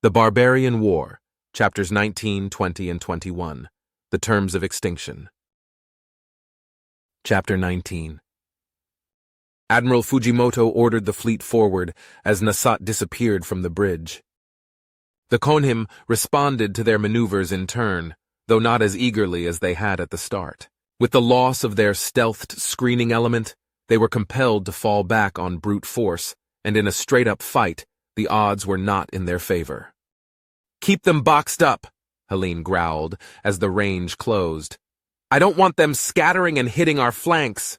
The Barbarian War, Chapters 19, 20, and 21. The Terms of Extinction. Chapter 19. Admiral Fujimoto ordered the fleet forward as Nasat disappeared from the bridge. The Konhim responded to their maneuvers in turn, though not as eagerly as they had at the start. With the loss of their stealthed screening element, they were compelled to fall back on brute force, and in a straight-up fight, the odds were not in their favor. "Keep them boxed up," Helene growled as the range closed. "I don't want them scattering and hitting our flanks."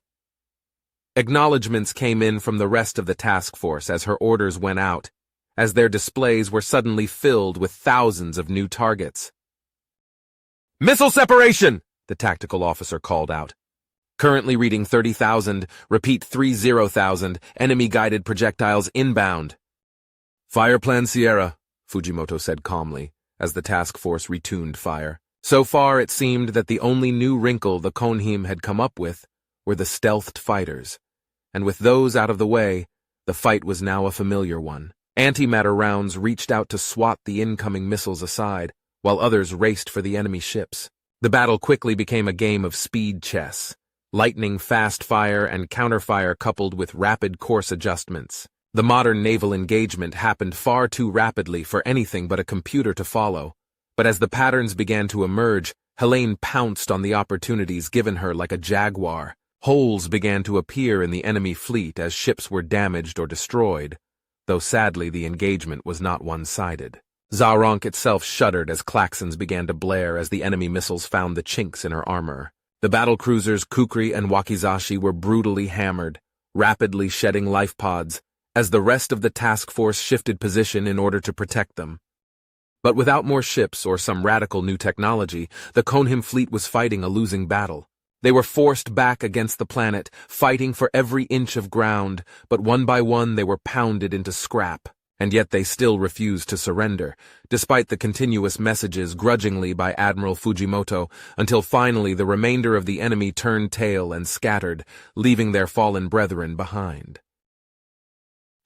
Acknowledgements came in from the rest of the task force as her orders went out, as their displays were suddenly filled with thousands of new targets. "Missile separation!" the tactical officer called out. "Currently reading 30,000, repeat 30,000, enemy-guided projectiles inbound." "Fire plan Sierra," Fujimoto said calmly, as the task force retuned fire. So far it seemed that the only new wrinkle the Konhim had come up with were the stealthed fighters, and with those out of the way, the fight was now a familiar one. Antimatter rounds reached out to swat the incoming missiles aside, while others raced for the enemy ships. The battle quickly became a game of speed chess, lightning-fast fire and counterfire coupled with rapid course adjustments. The modern naval engagement happened far too rapidly for anything but a computer to follow, but as the patterns began to emerge, Helene pounced on the opportunities given her like a jaguar. Holes began to appear in the enemy fleet as ships were damaged or destroyed, though sadly the engagement was not one-sided. Zaronk itself shuddered as klaxons began to blare as the enemy missiles found the chinks in her armor. The battlecruisers Kukri and Wakizashi were brutally hammered, rapidly shedding life pods, as the rest of the task force shifted position in order to protect them. But without more ships or some radical new technology, the Konhim fleet was fighting a losing battle. They were forced back against the planet, fighting for every inch of ground, but one by one they were pounded into scrap, and yet they still refused to surrender, despite the continuous messages grudgingly by Admiral Fujimoto, until finally the remainder of the enemy turned tail and scattered, leaving their fallen brethren behind.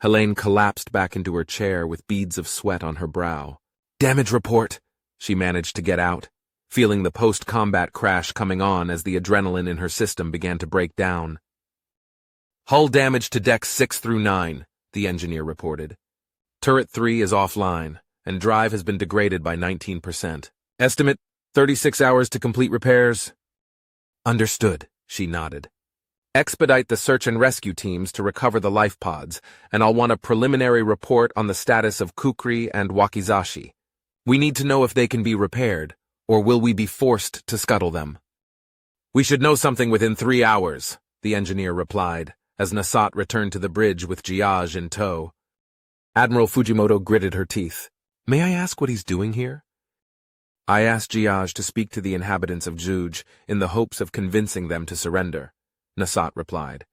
Helene collapsed back into her chair with beads of sweat on her brow. "Damage report," she managed to get out, feeling the post-combat crash coming on as the adrenaline in her system began to break down. "Hull damage to decks 6 through 9, the engineer reported. "Turret 3 is offline, and drive has been degraded by 19%. Estimate, 36 hours to complete repairs." "Understood," she nodded. "Expedite the search and rescue teams to recover the life pods, and I'll want a preliminary report on the status of Kukri and Wakizashi. We need to know if they can be repaired, or will we be forced to scuttle them?" "We should know something within 3 hours, the engineer replied, as Nasat returned to the bridge with Giage in tow. Admiral Fujimoto gritted her teeth. "May I ask what he's doing here?" "I asked Giage to speak to the inhabitants of Juge in the hopes of convincing them to surrender," Nasat replied.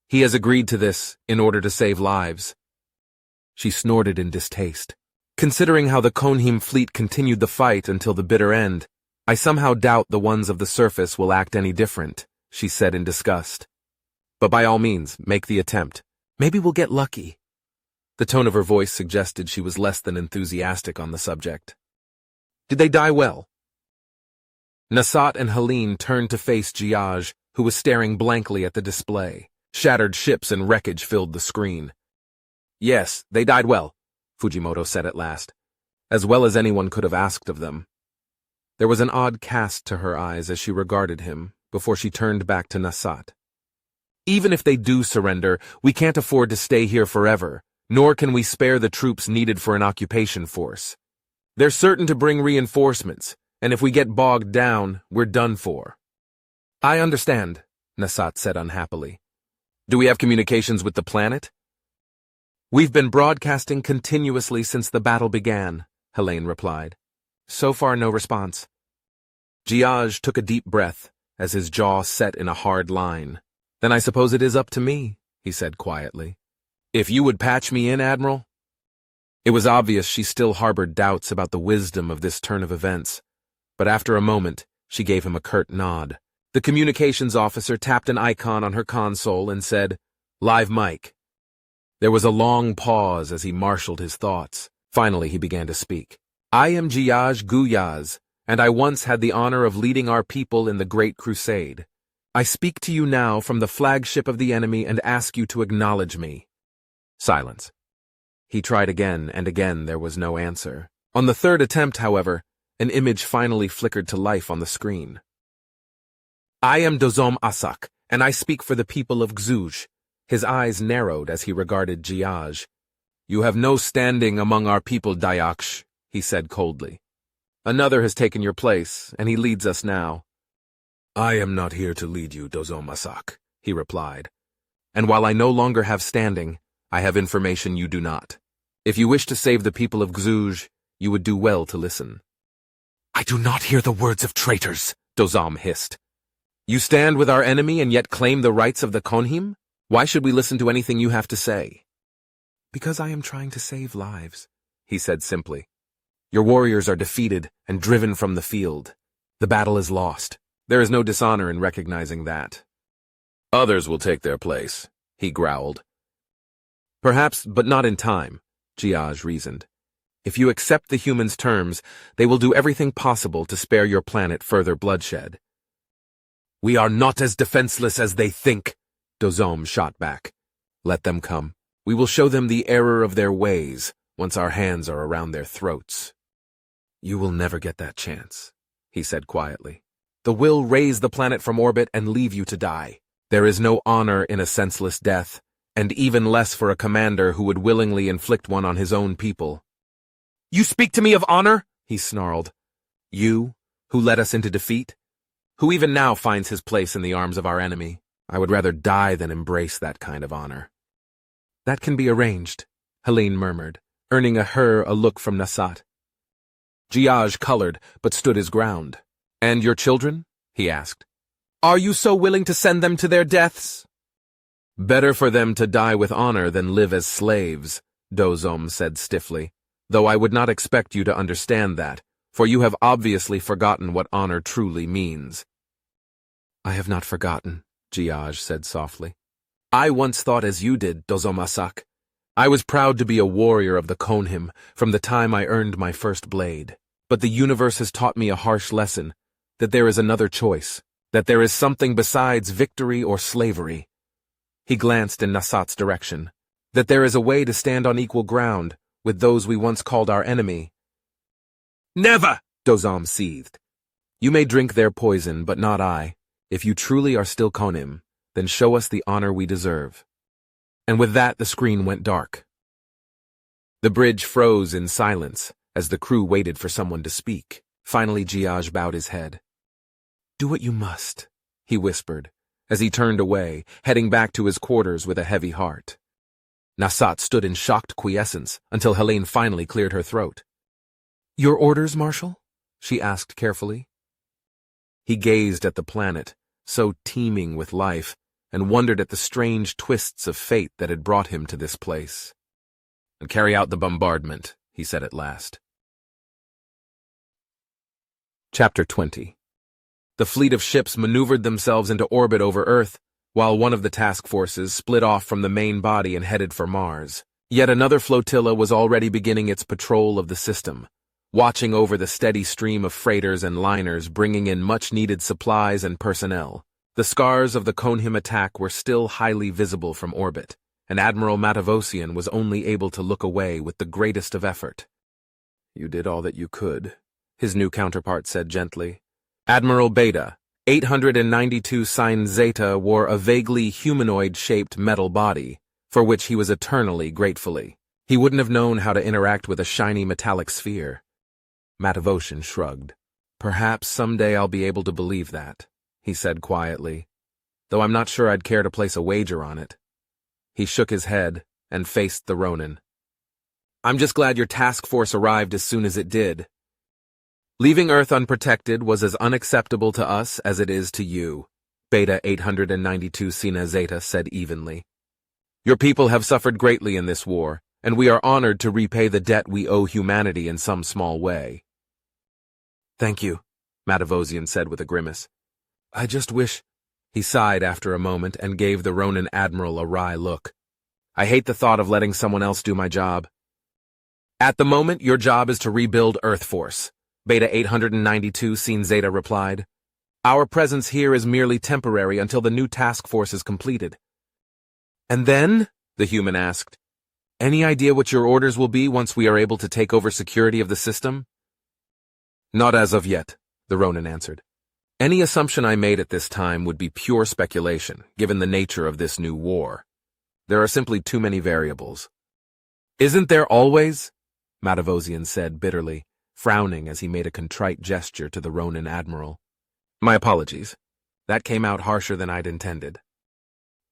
"He has agreed to this in order to save lives." She snorted in distaste. "Considering how the Konhim fleet continued the fight until the bitter end, I somehow doubt the ones of the surface will act any different," she said in disgust. "But by all means, make the attempt. Maybe we'll get lucky." The tone of her voice suggested she was less than enthusiastic on the subject. "Did they die well?" Nasat and Helene turned to face Giage, who was staring blankly at the display. Shattered ships and wreckage filled the screen. "Yes, they died well," Fujimoto said at last, "as well as anyone could have asked of them." There was an odd cast to her eyes as she regarded him, before she turned back to Nasat. "Even if they do surrender, we can't afford to stay here forever, nor can we spare the troops needed for an occupation force. They're certain to bring reinforcements, and if we get bogged down, we're done for." "I understand," Nasat said unhappily. "Do we have communications with the planet?" "We've been broadcasting continuously since the battle began," Helene replied. "So far, no response." Giage took a deep breath as his jaw set in a hard line. "Then I suppose it is up to me," he said quietly. "If you would patch me in, Admiral?" It was obvious she still harbored doubts about the wisdom of this turn of events, but after a moment, she gave him a curt nod. The communications officer tapped an icon on her console and said, "Live mic." There was a long pause as he marshaled his thoughts, Finally he began to speak. I am Giaj Guyaz, and I once had the honor of leading our people in the Great Crusade. I speak to you now from the flagship of the enemy and ask you to acknowledge me. Silence. He tried again, and again there was no answer. On the third attempt, however, an image finally flickered to life on the screen. I am Dozom Asak, and I speak for the people of Gzuj. His eyes narrowed as he regarded Giaj. You have no standing among our people, Dayaksh, he said coldly. Another has taken your place, and he leads us now. I am not here to lead you, Dozom Asak, he replied. And while I no longer have standing, I have information you do not. If you wish to save the people of Gzuj, you would do well to listen. I do not hear the words of traitors, Dozom hissed. You stand with our enemy and yet claim the rights of the Konhim? Why should we listen to anything you have to say? Because I am trying to save lives, he said simply. Your warriors are defeated and driven from the field. The battle is lost. There is no dishonor in recognizing that. Others will take their place, he growled. Perhaps, but not in time, Giaj reasoned. If you accept the humans' terms, they will do everything possible to spare your planet further bloodshed. We are not as defenseless as they think, Dozom shot back. Let them come. We will show them the error of their ways once our hands are around their throats. You will never get that chance, he said quietly. The will raise the planet from orbit and leave you to die. There is no honor in a senseless death, and even less for a commander who would willingly inflict one on his own people. You speak to me of honor? He snarled. You, who led us into defeat? Who even now finds his place in the arms of our enemy? I would rather die than embrace that kind of honor. That can be arranged, Helene murmured, earning a look from Nasat. Giaj colored, but stood his ground. And your children? He asked. Are you so willing to send them to their deaths? Better for them to die with honor than live as slaves, Dozom said stiffly, though I would not expect you to understand that, for you have obviously forgotten what honor truly means. I have not forgotten, Giaj said softly. I once thought as you did, Dozom Asak. I was proud to be a warrior of the Konhim from the time I earned my first blade. But the universe has taught me a harsh lesson, that there is another choice, that there is something besides victory or slavery. He glanced in Nasat's direction, that there is a way to stand on equal ground with those we once called our enemy. Never! Dozom seethed. You may drink their poison, but not I. If you truly are still Konhim, then show us the honor we deserve. And with that the screen went dark. The bridge froze in silence as the crew waited for someone to speak. Finally Giaj bowed his head. Do what you must, he whispered, as he turned away, heading back to his quarters with a heavy heart. Nasat stood in shocked quiescence until Helene finally cleared her throat. Your orders, Marshal? She asked carefully. He gazed at the planet, so teeming with life, and wondered at the strange twists of fate that had brought him to this place. And carry out the bombardment, he said at last. Chapter 20. The fleet of ships maneuvered themselves into orbit over Earth, while one of the task forces split off from the main body and headed for Mars. Yet another flotilla was already beginning its patrol of the system, watching over the steady stream of freighters and liners bringing in much-needed supplies and personnel. The scars of the Konhim attack were still highly visible from orbit, and Admiral Matavosian was only able to look away with the greatest of effort. You did all that you could, his new counterpart said gently. Admiral Beta, 892 Sine Zeta, wore a vaguely humanoid-shaped metal body, for which he was eternally gratefully. He wouldn't have known how to interact with a shiny metallic sphere. Matavosian shrugged. Perhaps someday I'll be able to believe that, he said quietly, though I'm not sure I'd care to place a wager on it. He shook his head and faced the Ronin. I'm just glad your task force arrived as soon as it did. Leaving Earth unprotected was as unacceptable to us as it is to you, Beta 892 Sine Zeta said evenly. Your people have suffered greatly in this war, and we are honored to repay the debt we owe humanity in some small way. Thank you, Matavosian said with a grimace. I just wish... He sighed after a moment and gave the Ronin Admiral a wry look. I hate the thought of letting someone else do my job. At the moment, your job is to rebuild Earth Force, Beta 892 Scene Zeta replied. Our presence here is merely temporary until the new task force is completed. And then? The human asked. Any idea what your orders will be once we are able to take over security of the system? Not as of yet, the Ronin answered. Any assumption I made at this time would be pure speculation, given the nature of this new war. There are simply too many variables. Isn't there always? Matavosian said bitterly, frowning as he made a contrite gesture to the Ronin admiral. My apologies. That came out harsher than I'd intended.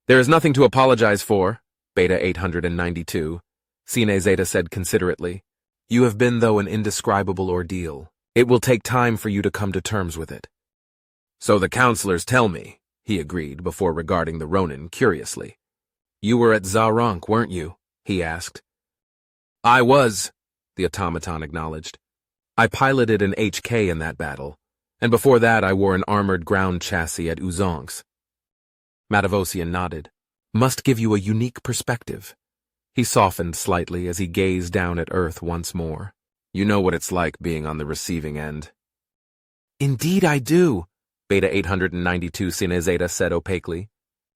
There is nothing to apologize for, Beta 892, Cine Zeta said considerately. You have been, though, an indescribable ordeal. It will take time for you to come to terms with it. So the counselors tell me, he agreed before regarding the Ronin curiously. You were at Zaronk, weren't you? He asked. I was, the automaton acknowledged. I piloted an HK in that battle, and before that I wore an armored ground chassis at Uzonks. Matavosian nodded. Must give you a unique perspective. He softened slightly as he gazed down at Earth once more. You know what it's like being on the receiving end. Indeed I do, Beta 892 Cine Zeta said opaquely.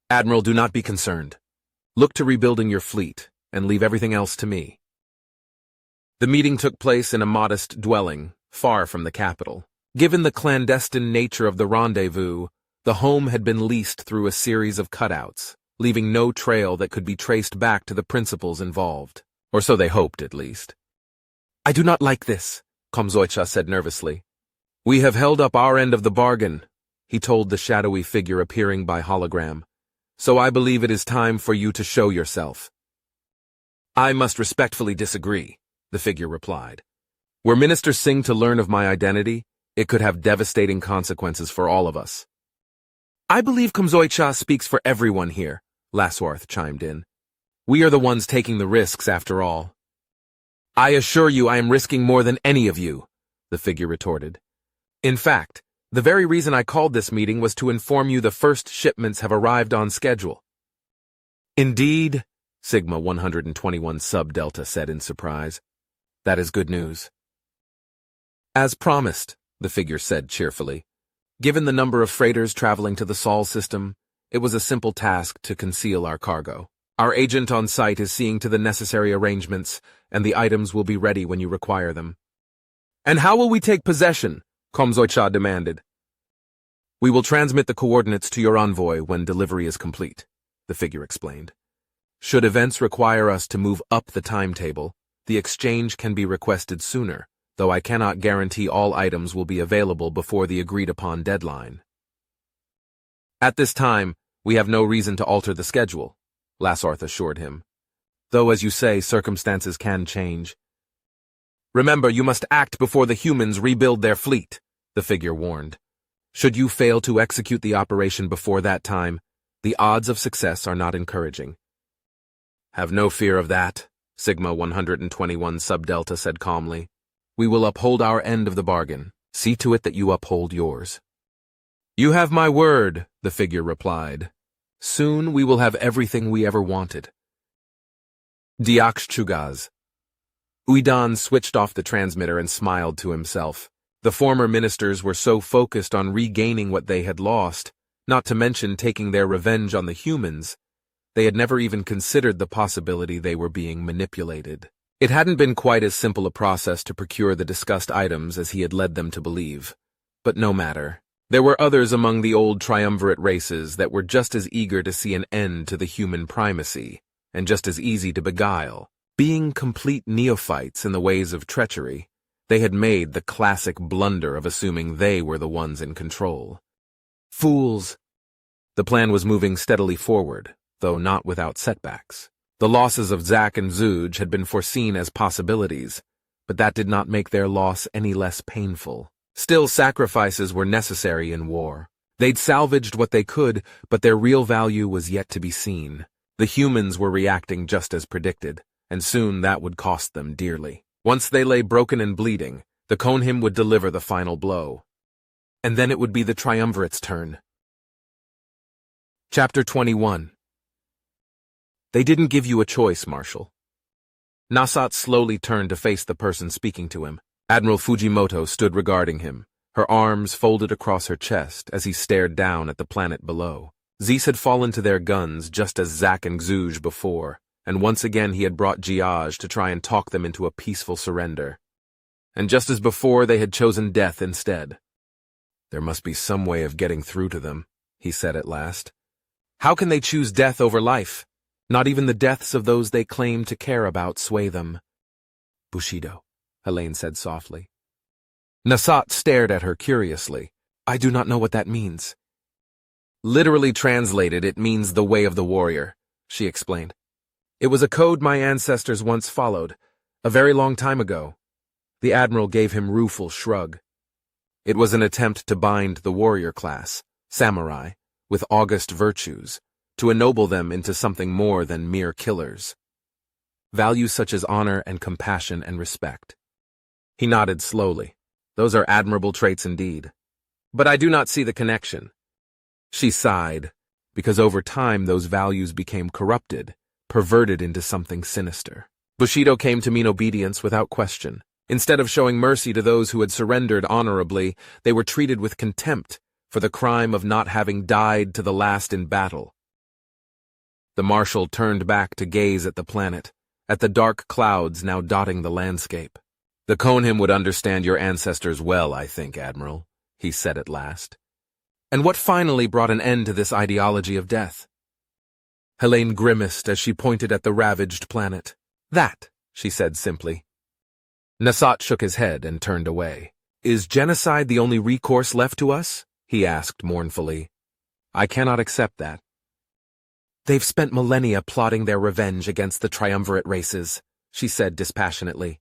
Admiral, do not be concerned. Look to rebuilding your fleet, and leave everything else to me. The meeting took place in a modest dwelling, far from the capital. Given the clandestine nature of the rendezvous, the home had been leased through a series of cutouts, leaving no trail that could be traced back to the principals involved. Or so they hoped, at least. I do not like this, Komzoicha said nervously. We have held up our end of the bargain, he told the shadowy figure appearing by hologram. So I believe it is time for you to show yourself. I must respectfully disagree, the figure replied. Were Minister Singh to learn of my identity, it could have devastating consequences for all of us. I believe Komzoicha speaks for everyone here, Laswarth chimed in. We are the ones taking the risks, after all. I assure you I am risking more than any of you, the figure retorted. In fact, the very reason I called this meeting was to inform you the first shipments have arrived on schedule. Indeed, Sigma 121 Sub-Delta said in surprise. That is good news. As promised, the figure said cheerfully. Given the number of freighters traveling to the Sol system, it was a simple task to conceal our cargo. Our agent on site is seeing to the necessary arrangements, and the items will be ready when you require them. And how will we take possession? Komzoicha demanded. We will transmit the coordinates to your envoy when delivery is complete, the figure explained. Should events require us to move up the timetable, the exchange can be requested sooner, though I cannot guarantee all items will be available before the agreed-upon deadline. At this time, we have no reason to alter the schedule, Laswarth assured him. Though, as you say, circumstances can change. Remember, you must act before the humans rebuild their fleet, the figure warned. Should you fail to execute the operation before that time, the odds of success are not encouraging. Have no fear of that, Sigma 121 Sub-Delta said calmly. We will uphold our end of the bargain. See to it that you uphold yours. You have my word, the figure replied. Soon we will have everything we ever wanted. Diaksh Chugaz. Uidan switched off the transmitter and smiled to himself. The former ministers were so focused on regaining what they had lost, not to mention taking their revenge on the humans, they had never even considered the possibility they were being manipulated. It hadn't been quite as simple a process to procure the discussed items as he had led them to believe. But no matter. There were others among the old triumvirate races that were just as eager to see an end to the human primacy, and just as easy to beguile. Being complete neophytes in the ways of treachery, they had made the classic blunder of assuming they were the ones in control. Fools! The plan was moving steadily forward, though not without setbacks. The losses of Zack and Zuj had been foreseen as possibilities, but that did not make their loss any less painful. Still, sacrifices were necessary in war. They'd salvaged what they could, but their real value was yet to be seen. The humans were reacting just as predicted, and soon that would cost them dearly. Once they lay broken and bleeding, the Konhim would deliver the final blow. And then it would be the Triumvirate's turn. Chapter 21. They didn't give you a choice, Marshal. Nasat slowly turned to face the person speaking to him. Admiral Fujimoto stood regarding him, her arms folded across her chest as he stared down at the planet below. Zeus had fallen to their guns just as Zack and Xuj before, and once again he had brought Jiaj to try and talk them into a peaceful surrender. And just as before, they had chosen death instead. There must be some way of getting through to them, he said at last. How can they choose death over life? Not even the deaths of those they claim to care about sway them. Bushido, Helene said softly. Nasat stared at her curiously. I do not know what that means. Literally translated, it means the way of the warrior, she explained. It was a code my ancestors once followed, a very long time ago. The Admiral gave him rueful shrug. It was an attempt to bind the warrior class, samurai, with august virtues, to ennoble them into something more than mere killers. Values such as honor and compassion and respect. He nodded slowly. Those are admirable traits indeed. But I do not see the connection. She sighed, because over time those values became corrupted, perverted into something sinister. Bushido came to mean obedience without question. Instead of showing mercy to those who had surrendered honorably, they were treated with contempt for the crime of not having died to the last in battle. The Marshal turned back to gaze at the planet, at the dark clouds now dotting the landscape. The Konhim would understand your ancestors well, I think, Admiral, he said at last. And what finally brought an end to this ideology of death? Helene grimaced as she pointed at the ravaged planet. That, she said simply. Nasat shook his head and turned away. Is genocide the only recourse left to us? He asked mournfully. I cannot accept that. They've spent millennia plotting their revenge against the triumvirate races, she said dispassionately.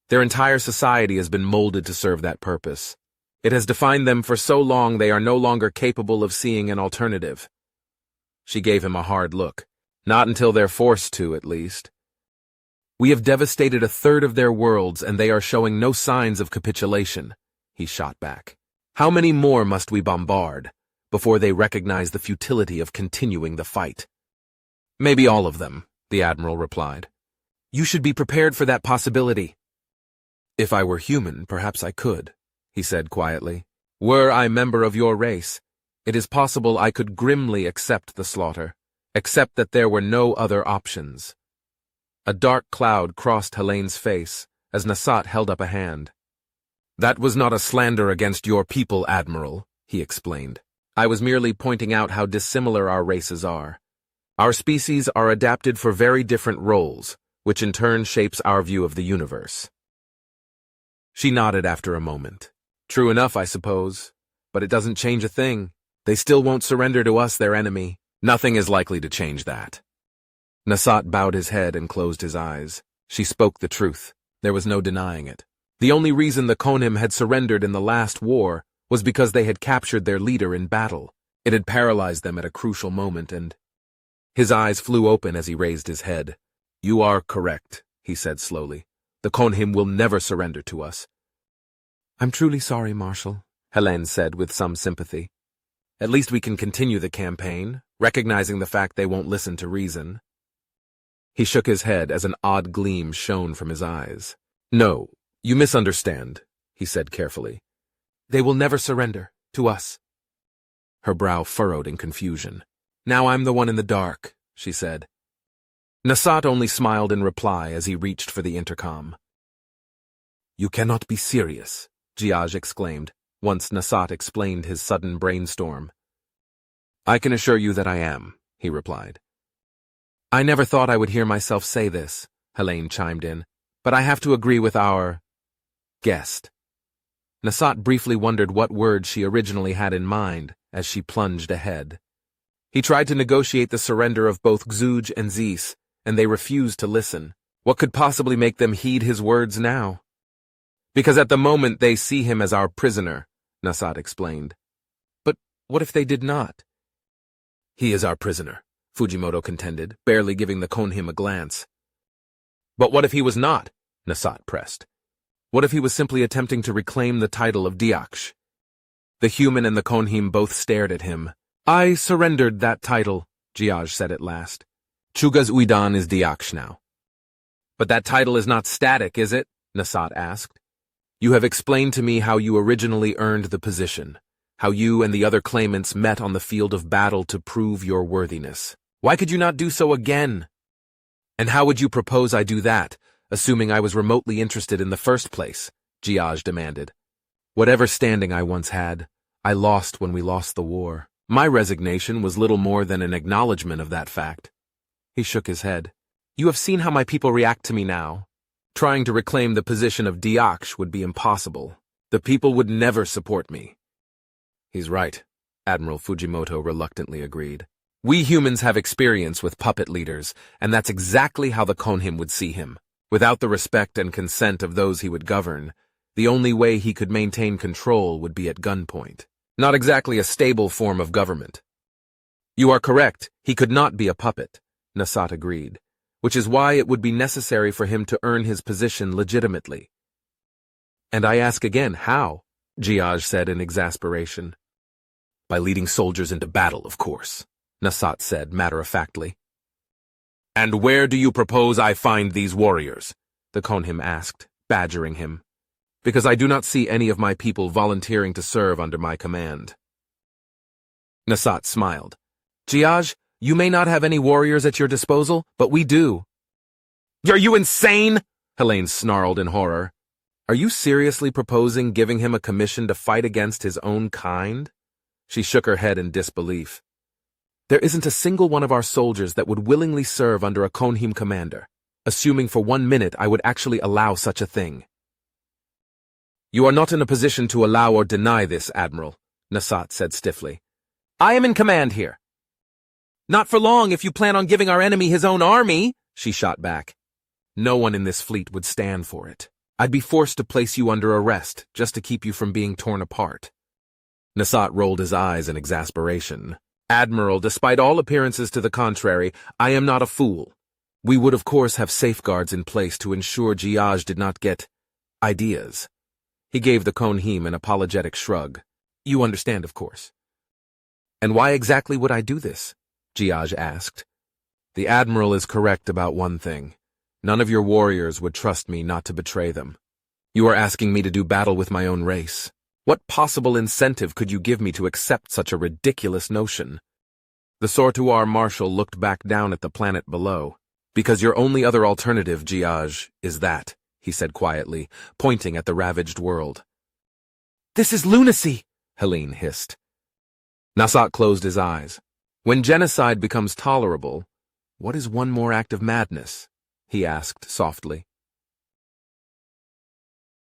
Their entire society has been molded to serve that purpose. It has defined them for so long they are no longer capable of seeing an alternative. She gave him a hard look. Not until they're forced to, at least. We have devastated a third of their worlds, and they are showing no signs of capitulation, he shot back. How many more must we bombard before they recognize the futility of continuing the fight? Maybe all of them, the Admiral replied. You should be prepared for that possibility. If I were human, perhaps I could, he said quietly. Were I member of your race, it is possible I could grimly accept the slaughter, accept that there were no other options. A dark cloud crossed Helene's face as Nasat held up a hand. That was not a slander against your people, Admiral, he explained. I was merely pointing out how dissimilar our races are. Our species are adapted for very different roles, which in turn shapes our view of the universe. She nodded after a moment. True enough, I suppose, but it doesn't change a thing. They still won't surrender to us, their enemy. Nothing is likely to change that. Nasat bowed his head and closed his eyes. She spoke the truth. There was no denying it. The only reason the Konhim had surrendered in the last war was because they had captured their leader in battle. It had paralyzed them at a crucial moment, and... His eyes flew open as he raised his head. You are correct, he said slowly. The Konhim will never surrender to us. I'm truly sorry, Marshal, Helene said with some sympathy. At least we can continue the campaign, recognizing the fact they won't listen to reason. He shook his head as an odd gleam shone from his eyes. No, you misunderstand, he said carefully. They will never surrender, to us. Her brow furrowed in confusion. Now I'm the one in the dark, she said. Nasat only smiled in reply as he reached for the intercom. You cannot be serious, Jiaj exclaimed, once Nasat explained his sudden brainstorm. I can assure you that I am, he replied. I never thought I would hear myself say this, Helene chimed in, but I have to agree with our... guest. Nasat briefly wondered what word she originally had in mind as she plunged ahead. He tried to negotiate the surrender of both Xuj and Zeus, and they refused to listen. What could possibly make them heed his words now? Because at the moment they see him as our prisoner, Nasat explained. But what if they did not? He is our prisoner, Fujimoto contended, barely giving the Konhim a glance. But what if he was not? Nasat pressed. What if he was simply attempting to reclaim the title of Diaksh? The human and the Konhim both stared at him. I surrendered that title, Jiaj said at last. Chuga's Uidan is Diaksh now. But that title is not static, is it? Nasat asked. You have explained to me how you originally earned the position, how you and the other claimants met on the field of battle to prove your worthiness. Why could you not do so again? And how would you propose I do that, assuming I was remotely interested in the first place? Giage demanded. Whatever standing I once had, I lost when we lost the war. My resignation was little more than an acknowledgement of that fact. He shook his head. You have seen how my people react to me now. Trying to reclaim the position of Diaksh would be impossible. The people would never support me. He's right, Admiral Fujimoto reluctantly agreed. We humans have experience with puppet leaders, and that's exactly how the Konhim would see him. Without the respect and consent of those he would govern, the only way he could maintain control would be at gunpoint. Not exactly a stable form of government. You are correct, he could not be a puppet, Nasat agreed, which is why it would be necessary for him to earn his position legitimately. And I ask again, how? Giage said in exasperation. By leading soldiers into battle, of course, Nasat said matter-of-factly. And where do you propose I find these warriors? The Konhim asked, badgering him. Because I do not see any of my people volunteering to serve under my command. Nasat smiled. Giage, you may not have any warriors at your disposal, but we do. Are you insane? Helene snarled in horror. Are you seriously proposing giving him a commission to fight against his own kind? She shook her head in disbelief. There isn't a single one of our soldiers that would willingly serve under a Konhim commander, assuming for 1 minute I would actually allow such a thing. You are not in a position to allow or deny this, Admiral, Nasat said stiffly. I am in command here. Not for long if you plan on giving our enemy his own army, she shot back. No one in this fleet would stand for it. I'd be forced to place you under arrest just to keep you from being torn apart. Nasat rolled his eyes in exasperation. Admiral, despite all appearances to the contrary, I am not a fool. We would of course have safeguards in place to ensure Giage did not get ideas. He gave the Konhim an apologetic shrug. You understand, of course. And why exactly would I do this? Giage asked. The Admiral is correct about one thing. None of your warriors would trust me not to betray them. You are asking me to do battle with my own race. What possible incentive could you give me to accept such a ridiculous notion? The Sortuar Marshal looked back down at the planet below. Because your only other alternative, Giage, is that, he said quietly, pointing at the ravaged world. This is lunacy, Helene hissed. Nasat closed his eyes. When genocide becomes tolerable, what is one more act of madness? He asked softly.